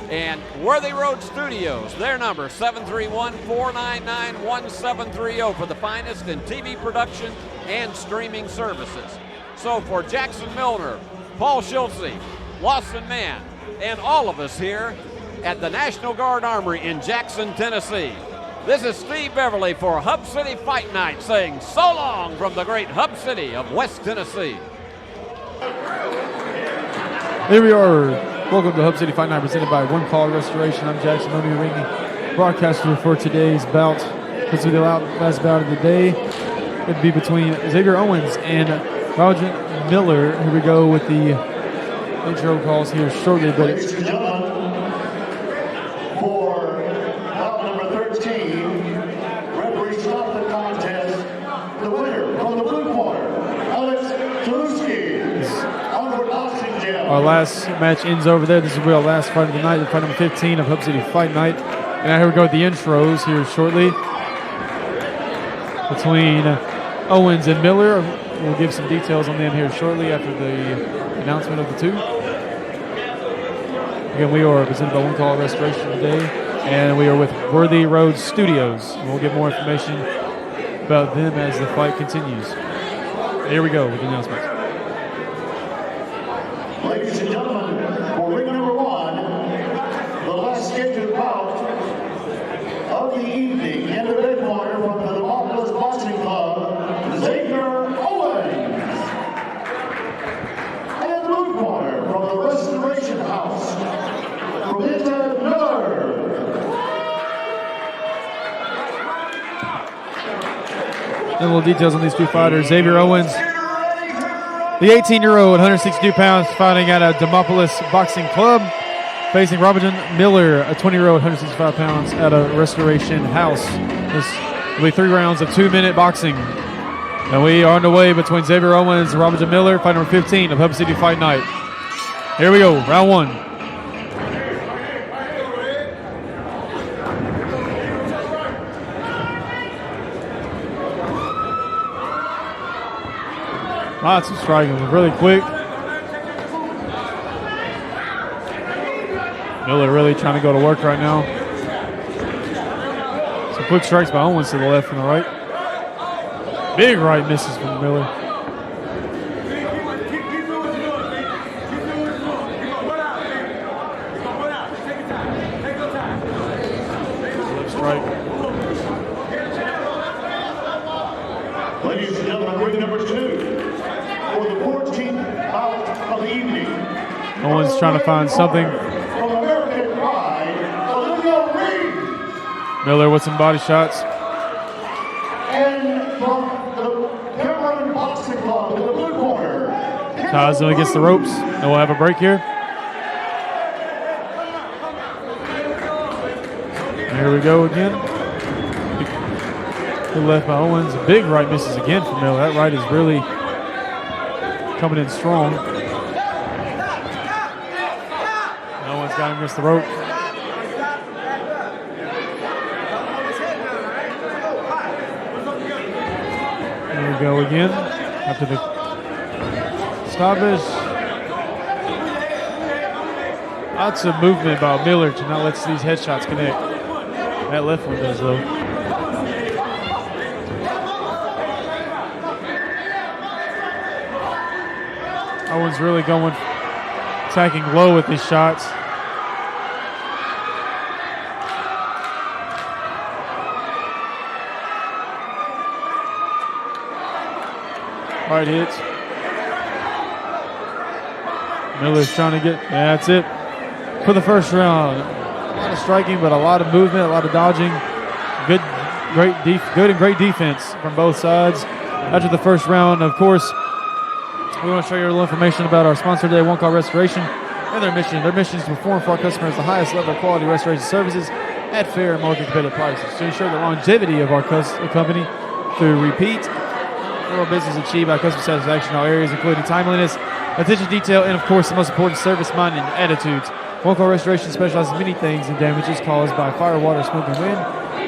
And Worthy Road Studios, their number, 731-499-1730 for the finest in TV production and streaming services. So for Jackson Milner, Paul Schultze, Lawson Mann, and all of us here at the National Guard Armory in Jackson, Tennessee, this is Steve Beverly for Hub City Fight Night saying so long from the great Hub City of West Tennessee. Here we are. Welcome to Hub City Fight Night, presented by One Call Restoration. I'm Jackson Milner, ring broadcaster for today's bout. This will be the last bout of the day. It would be between Xavier Owens and Roger Miller. Here we go with the intro calls here shortly. But Ladies and gentlemen, for bout number 13, referee stopped the contest. The winner from the blue corner, Alex Taluski. our last match ends over there. This will be our last fight of the night, the fight number 15 of Hub City Fight Night. And now here we go with the intros here shortly between Owens and Miller. We'll give some details on them here shortly after the announcement of the two. Again, we are presented by One Call Restoration today, and we are with Worthy Road Studios. And we'll get more information about them as the fight continues. Here we go with the announcements. Ladies and gentlemen, for ring number 1, the last scheduled bout of the evening in the red corner from the Demopolis Boxing Club, Xavier Owens. And the blue corner from the Restoration House, Rayford. And a little details on these two fighters. Xavier Owens, the 18-year-old, 162 pounds, fighting at a Demopolis Boxing Club, facing Robert Miller, a 20-year-old, 165 pounds, at a Restoration House. This will be 3 rounds of 2-minute boxing. And we are on the way between Xavier Owens and Robert Miller, fight number 15 of Hub City Fight Night. Here we go, round 1. Lots of striking, really quick. Miller really trying to go to work right now. Some quick strikes by Owens to the left and the right. Big right misses from Miller. Left strike. number 2 for the 14th bout of the evening. Owens trying to find something. From American Pride, Olivia Reed. Miller with some body shots. And from the Cameron Boxing Club in the blue corner. Ties him against the ropes. And we'll have a break here. Here we go again. Good left by Owens. A big right misses again from Miller. That right is really coming in strong. And Owens got him against the rope. Here we go again. After the stoppage. Lots of movement by Miller to not let these headshots connect. That left one does, though. Owens really going, attacking low with these shots. Right hits. Miller's trying to get, yeah, that's it for the first round. A lot of striking, but a lot of movement, a lot of dodging. Good and great defense from both sides. After the first round, of course, we want to show you a little information about our sponsor today, One Call Restoration, and their mission. Their mission is to perform for our customers the highest level of quality restoration services at fair and market competitive prices to ensure the longevity of our company through repeat rural business achieved by customer satisfaction in all areas, including timeliness, attention to detail, and of course the most important, service minded attitudes. One Call Restoration specializes in many things and damages caused by fire, water, smoke, and wind,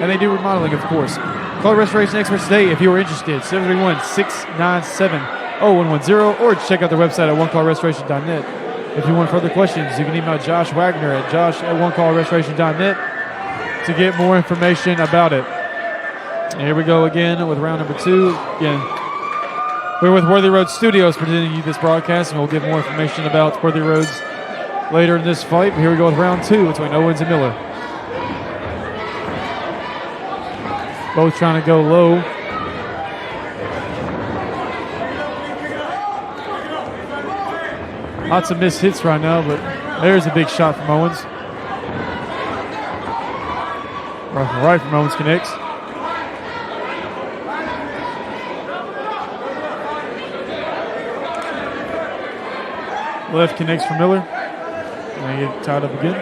and they do remodeling, of course. Call Restoration experts today if you are interested. 731-697-0110, or check out their website at onecallrestoration.net. If you want further questions, you can email Josh Wagner at josh@onecallrestoration.net to get more information about it. And here we go again with round number 2. Again, we're with Worthy Road Studios presenting you this broadcast, and we'll give more information about Worthy Roads later in this fight. But here we go with round 2 between Owens and Miller. Both trying to go low. Lots of missed hits right now, but there's a big shot from Owens. Right from Owens connects. Left connects for Miller. And they get tied up again.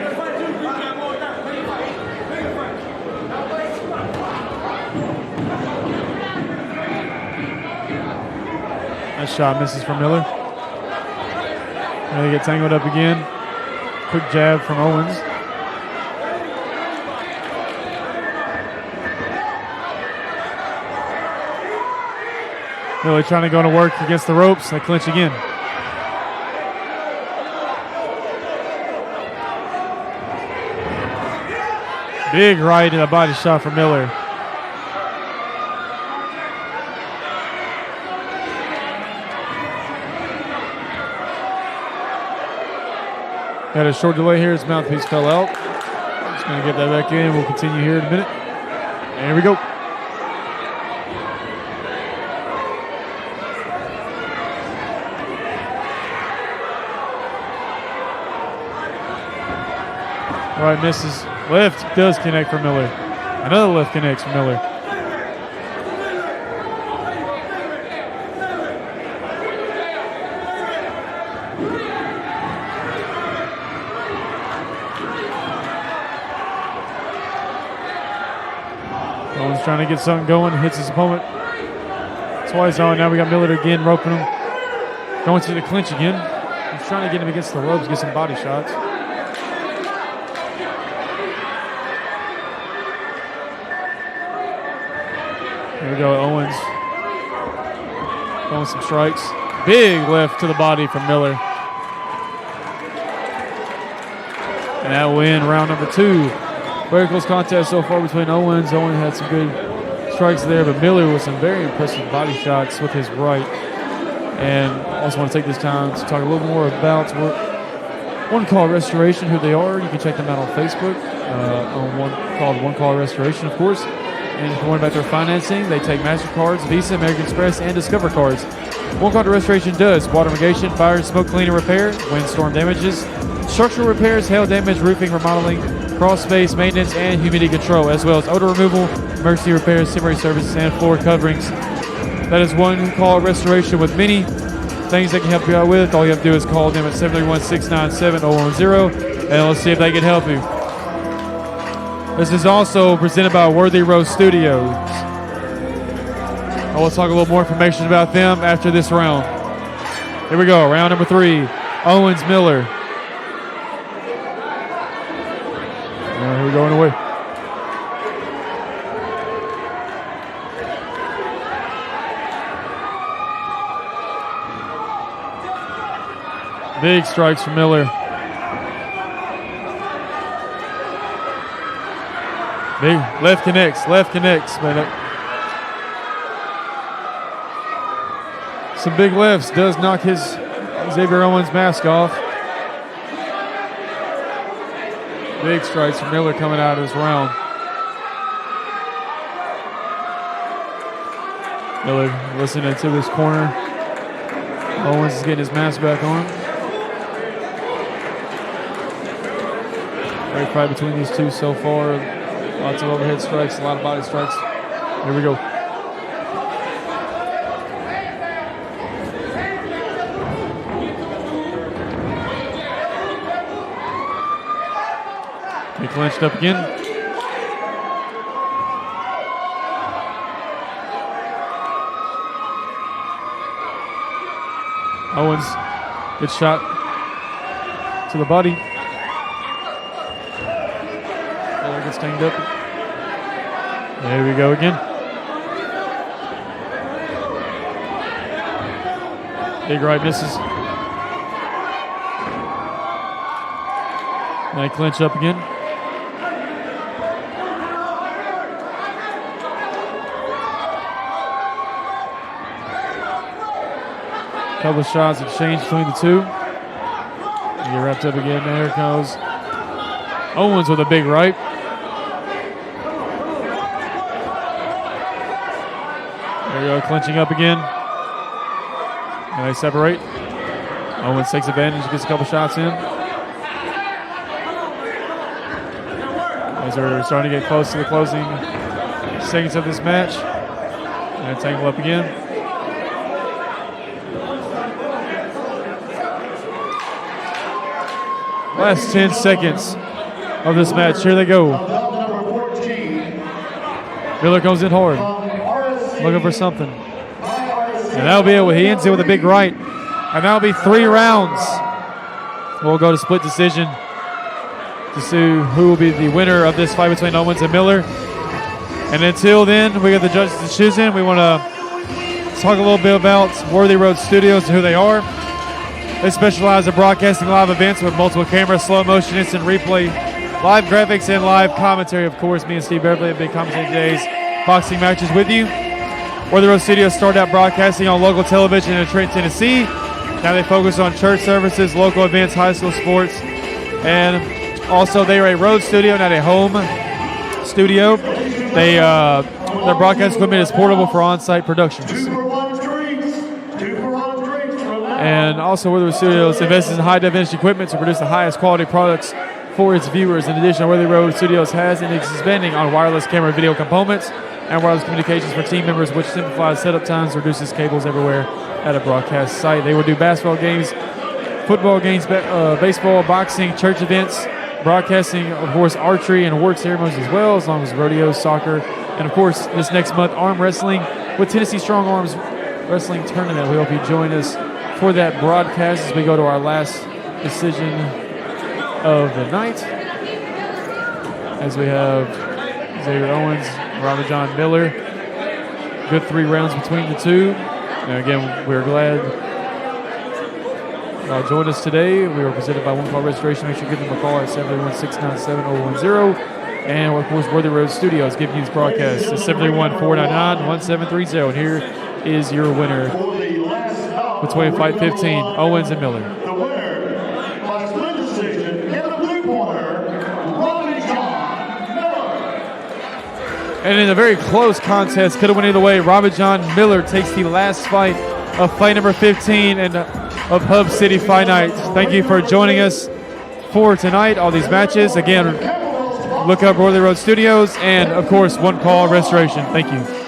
That shot misses for Miller. And they get tangled up again. Quick jab from Owens. Miller trying to go to work against the ropes. They clinch again. Big right and a body shot for Miller. Got a short delay here. His mouthpiece fell out. Just going to get that back in. We'll continue here in a minute. And here we go. Right misses. Left does connect for Miller. Another left connects for Miller. Owens trying to get something going, hits his opponent twice on. Now we got Miller again roping him. Going to the clinch again. He's trying to get him against the ropes, get some body shots. Here we go, Owens. Throwing some strikes. Big left to the body from Miller. And that will end round number 2. Very close contest so far between Owens. Owens had some good strikes there, but Miller with some very impressive body shots with his right. And I also want to take this time to talk a little more about One Call Restoration, who they are. You can check them out on Facebook, called One Call Restoration, of course. And if you're wondering about their financing, they take MasterCards, Visa, American Express, and Discover cards. One Call to Restoration does water mitigation, fire and smoke cleaning repair, windstorm damages, structural repairs, hail damage, roofing, remodeling, crawl space maintenance, and humidity control, as well as odor removal, emergency repairs, temporary services, and floor coverings. That is One Call Restoration with many things they can help you out with. All you have to do is call them at 731-697-010, and let's see if they can help you. This is also presented by Worthy Road Studios. I will talk a little more information about them after this round. Here we go, round number 3, Owens Miller. Here we go, away. Big strikes from Miller. Big left connects, but some big lefts does knock his Xavier Owens mask off. Big strikes from Miller coming out of this round. Miller listening to this corner. Owens is getting his mask back on. Great fight between these two so far. Lots of overhead strikes, a lot of body strikes. Here we go. He clinched up again. Owens, good shot to the body. Miller gets tamed up. There we go again. Big right misses. Now he clinch up again. Couple of shots exchanged between the two. Get wrapped up again. There goes Owens with a big right. There we go, clinching up again. And they separate. Owens takes advantage, gets a couple shots in. As we're starting to get close to the closing seconds of this match. And tangle up again. Last 10 seconds of this match. Here they go. Miller comes in hard, looking for something. And that'll be it. He ends it with a big right. And that'll be 3 rounds. We'll go to split decision to see who will be the winner of this fight between Owens and Miller. And until then, we got the judges' decision. We want to talk a little bit about Worthy Road Studios and who they are. They specialize in broadcasting live events with multiple cameras, slow motion, instant replay, live graphics, and live commentary. Of course, me and Steve Beverly have been commentating today's boxing matches with you. Worthy Road Studios started out broadcasting on local television in Trenton, Tennessee. Now they focus on church services, local events, high school sports, and also they are a road studio, not a home studio. They their broadcast equipment is portable for on-site productions. And also, Worthy Road Studios invests in high-definition equipment to produce the highest quality products for its viewers. In addition, Worthy Road Studios has and is expanding on wireless camera video components and wireless communications for team members, which simplifies setup times, reduces cables everywhere at a broadcast site. They will do basketball games, football games, baseball, boxing, church events, broadcasting, of course, archery and award ceremonies as well, as long as rodeos, soccer, and of course, this next month, arm wrestling with Tennessee Strong Arms Wrestling Tournament. We hope you join us for that broadcast as we go to our last decision of the night, as we have Xavier Owens, Robert John Miller. Good 3 rounds between the two. And again, we're glad y'all joined us today. We were presented by One Call Restoration. Make sure you give them a call at 731-697-010. And of course, Worthy Road Studios giving you this broadcast at 731-499-1730. And here is your winner between Fight 15, Owens and Miller. The winner by split decision in the blue corner, Robert John Miller. And in a very close contest, could have went either way, Robert John Miller takes the last fight of fight number 15 and of Hub City Fight Night. Thank you for joining us for tonight, all these matches. Again, look up Royalty Road Studios and, of course, One Call Restoration. Thank you.